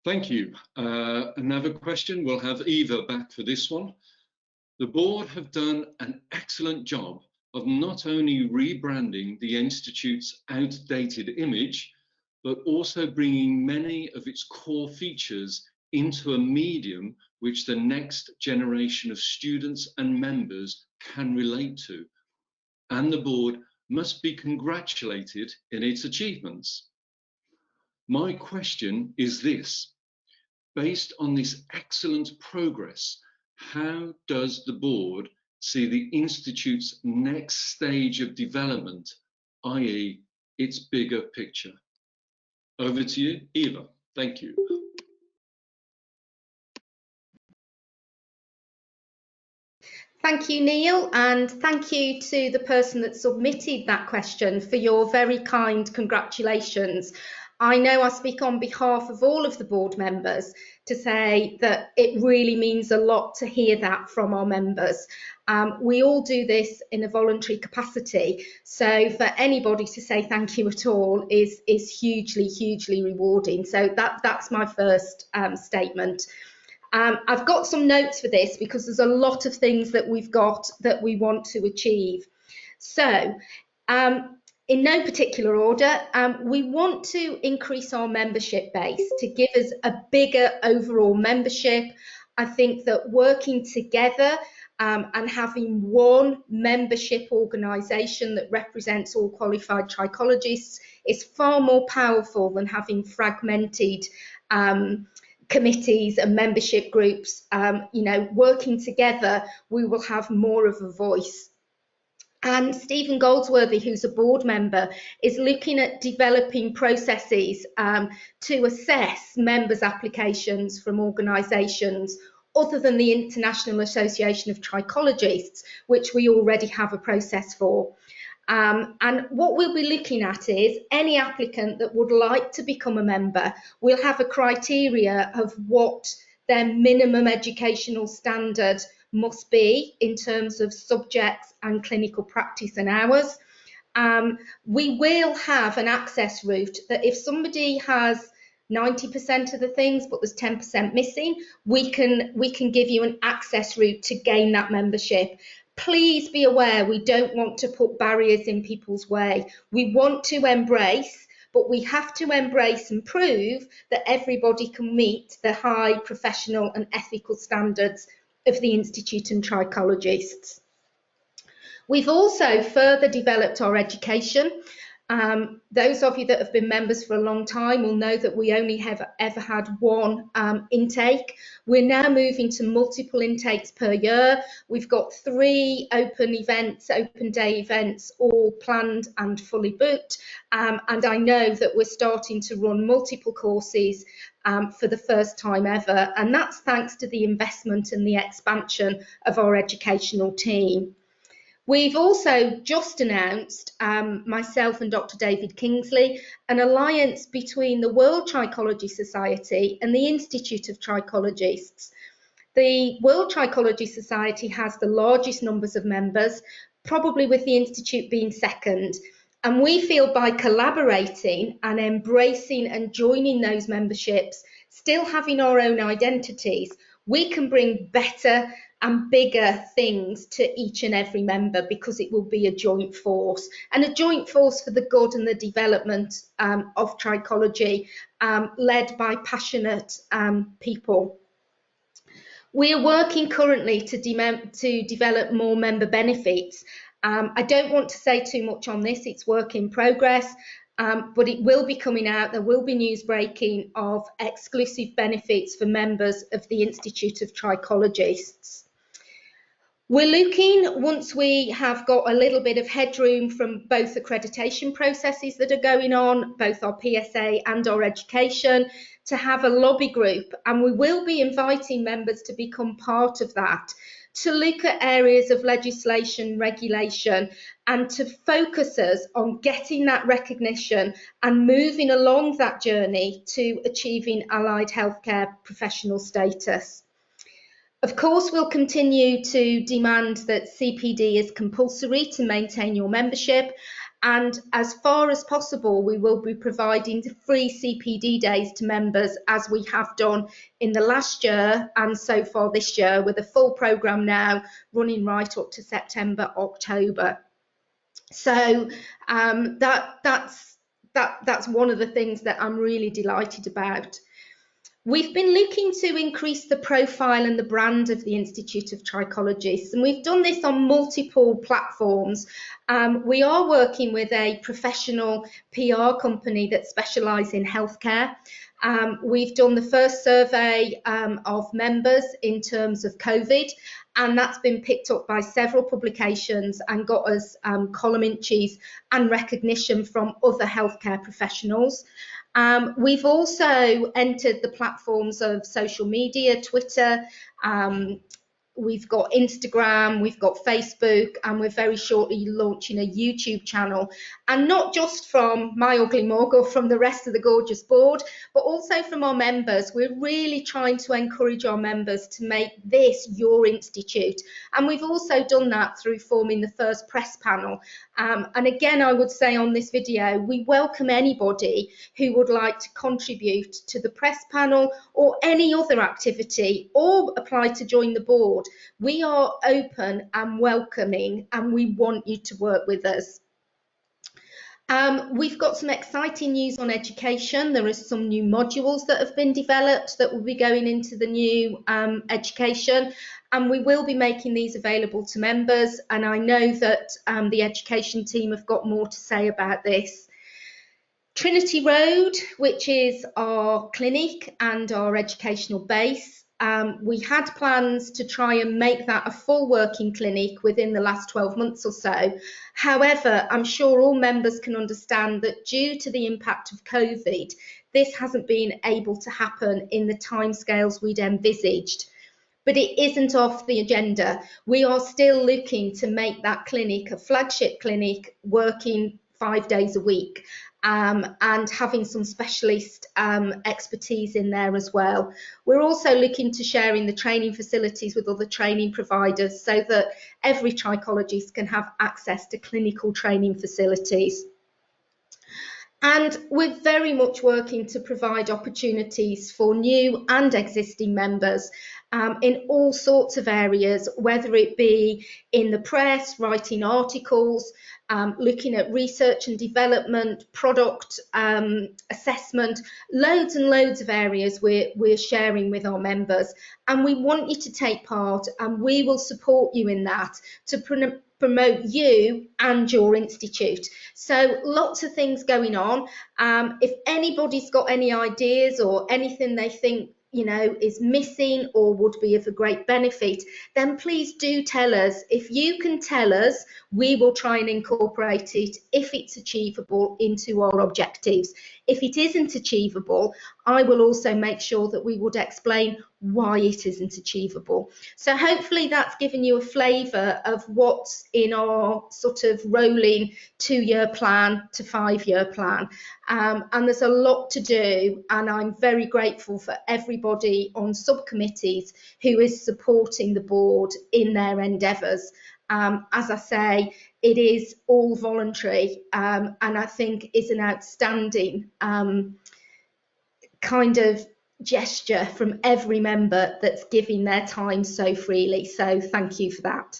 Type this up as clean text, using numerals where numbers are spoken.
Thank you. Another question. We'll have Eva back for this one. The board have done an excellent job of not only rebranding the Institute's outdated image, but also bringing many of its core features into a medium which the next generation of students and members can relate to. And the board must be congratulated in its achievements. My question is this: based on this excellent progress, how does the board see the Institute's next stage of development, i.e. its bigger picture? Over to you, Eva. Thank you. Thank you, Neil, and thank you to the person that submitted that question for your very kind congratulations. I know I speak on behalf of all of the board members to say that it really means a lot to hear that from our members. We all do this in a voluntary capacity, so for anybody to say thank you at all is hugely rewarding. So that's my first statement. I've got some notes for this because there's a lot of things that we've got that we want to achieve. So, in no particular order, we want to increase our membership base to give us a bigger overall membership. I think that working together and having one membership organisation that represents all qualified trichologists is far more powerful than having fragmented committees and membership groups. You know, working together, we will have more of a voice. And Stephen Goldsworthy, who's a board member, is looking at developing processes to assess members' applications from organisations other than the International Association of Trichologists, which we already have a process for. And what we'll be looking at is any applicant that would like to become a member will have a criteria of what their minimum educational standard must be in terms of subjects and clinical practice and hours. We will have an access route that if somebody has 90% of the things but there's 10% missing, we can give you an access route to gain that membership. Please be aware, we don't want to put barriers in people's way. We want to embrace, but we have to embrace and prove that everybody can meet the high professional and ethical standards of the Institute and Trichologists. We've also further developed our education. Those of you that have been members for a long time will know that we only have ever had one intake. We're now moving to multiple intakes per year. We've got 3 open day events, all planned and fully booked. And I know that we're starting to run multiple courses for the first time ever. And that's thanks to the investment and the expansion of our educational team. We've also just announced, myself and Dr. David Kingsley, an alliance between the World Trichology Society and the Institute of Trichologists. The World Trichology Society has the largest numbers of members, probably with the Institute being second. And we feel by collaborating and embracing and joining those memberships, still having our own identities, we can bring better and bigger things to each and every member because it will be a joint force, and a joint force for the good and the development of trichology, led by passionate people. We are working currently to develop more member benefits. I don't want to say too much on this, it's work in progress, but it will be coming out. There will be news breaking of exclusive benefits for members of the Institute of Trichologists. We're looking, once we have got a little bit of headroom from both accreditation processes that are going on, both our PSA and our education, to have a lobby group, and we will be inviting members to become part of that, to look at areas of legislation, regulation, and to focus us on getting that recognition and moving along that journey to achieving allied healthcare professional status. Of course, we'll continue to demand that CPD is compulsory to maintain your membership, And as far as possible, we will be providing free CPD days to members, as we have done in the last year and so far this year, with a full programme now running right up to September, October. So that's one of the things that I'm really delighted about. We've been looking to increase the profile and the brand of the Institute of Trichologists, and we've done this on multiple platforms. We are working with a professional PR company that specialises in healthcare. We've done the first survey of members in terms of COVID, and that's been picked up by several publications and got us column inches and recognition from other healthcare professionals. We've also entered the platforms of social media, Twitter, we've got Instagram, we've got Facebook, and we're very shortly launching a YouTube channel. And not just from my ugly mug or from the rest of the gorgeous board, but also from our members. We're really trying to encourage our members to make this your institute. And we've also done that through forming the first press panel. And again, I would say on this video, we welcome anybody who would like to contribute to the press panel or any other activity, or apply to join the board. We are open and welcoming, and we want you to work with us. We've got some exciting news on education. There are some new modules that have been developed that will be going into the new education, and we will be making these available to members, and I know that the education team have got more to say about this. Trinity Road, which is our clinic and our educational base, we had plans to try and make that a full working clinic within the last 12 months or so. However, I'm sure all members can understand that due to the impact of COVID, this hasn't been able to happen in the timescales we'd envisaged. But it isn't off the agenda. We are still looking to make that clinic a flagship clinic, working 5 days a week. And having some specialist expertise in there as well. We're also looking to sharing the training facilities with other training providers so that every trichologist can have access to clinical training facilities. And we're very much working to provide opportunities for new and existing members in all sorts of areas, whether it be in the press, writing articles, looking at research and development, product assessment, loads and loads of areas we're sharing with our members. And we want you to take part, and we will support you in that to promote you and your institute. So lots of things going on. If anybody's got any ideas or anything they think is missing or would be of a great benefit, then please do tell us. If you can tell us, we will try and incorporate it, if it's achievable, into our objectives. If it isn't achievable, I will also make sure that we would explain why it isn't achievable. So hopefully that's given you a flavour of what's in our sort of rolling 2-year plan to 5-year plan. And there's a lot to do, and I'm very grateful for everybody on subcommittees who is supporting the board in their endeavours. As I say, it is all voluntary, and I think is an outstanding kind of gesture from every member that's giving their time so freely. So thank you for that.